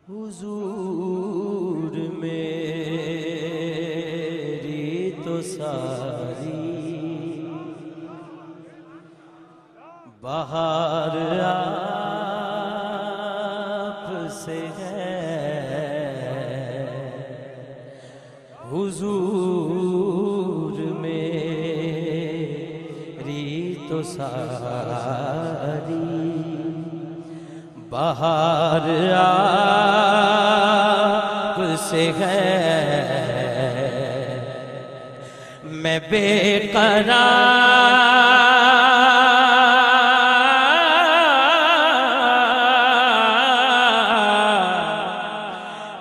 حضور میری تو ساری بہار آپ سے ہے، حضور میری تو ساری بہار آپ سے ہے، میں بے قرار،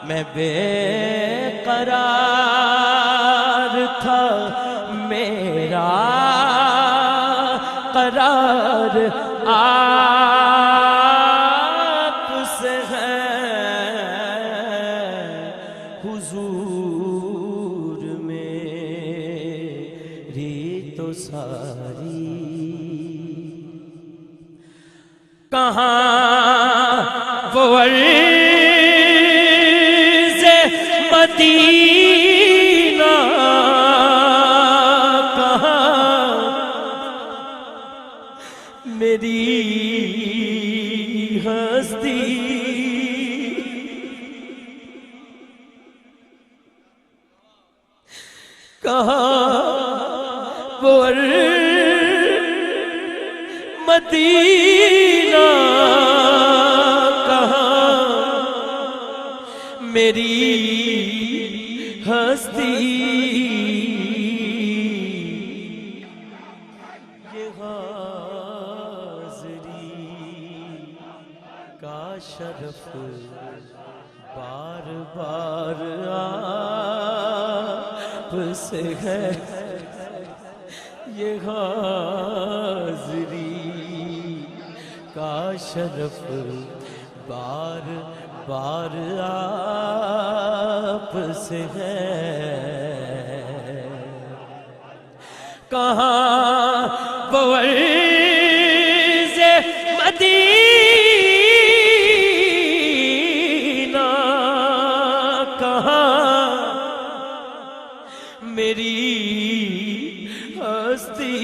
میں بے قرار تھا، میرا قرار آپ سے ہے، حضور میری تو ساری کہاں وہ عرض مدینہ، کہاں میری ہستی، کہاں وہ مدینہ، کہاں میری ہستی، یہ حاضری کا شرف بار بار آپ سے ہے، یہ حاضری کا شرف بار بار آپ سے ہے، کہاں وہ عرض مدینہ، کہاں میری ہستی،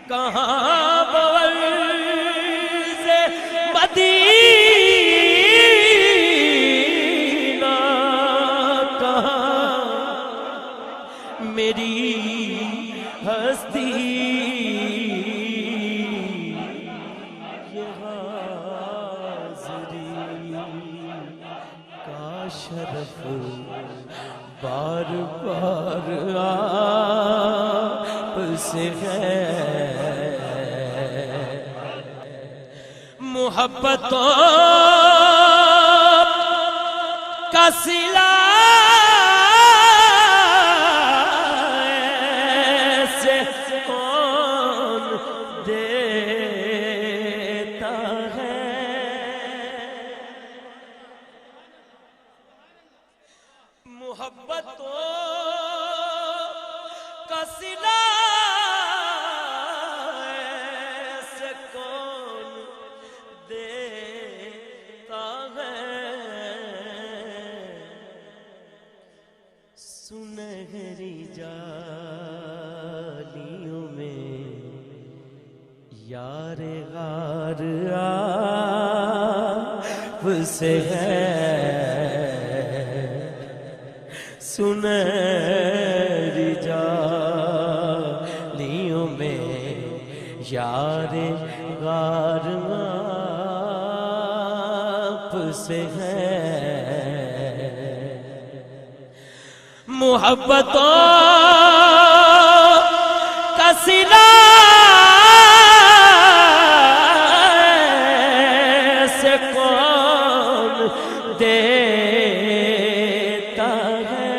کہاں وہ عرض مدینہ، کہاں میری ہستی، یہ حاضری کا شرف بار بار آپ سے ہے، محبتوں کا صلہ ایسے کون دیتا ہے، محبتوں کا صلہ ایسے کون دیتا ہے، سنہری جالیوں میں یار غار آپ سے ہے، سنہری جالیوں میں یار غار آپ سے ہے، محبتوں کا صلہ سے کون دیتا ہے،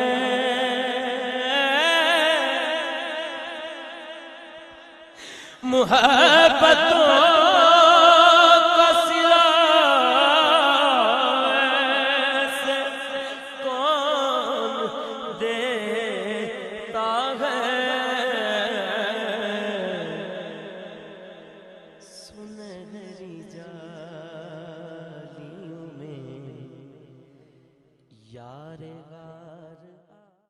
محبتوں کا صلہ سے کون دیتا ہے، سنہری جالیوں میں یار غار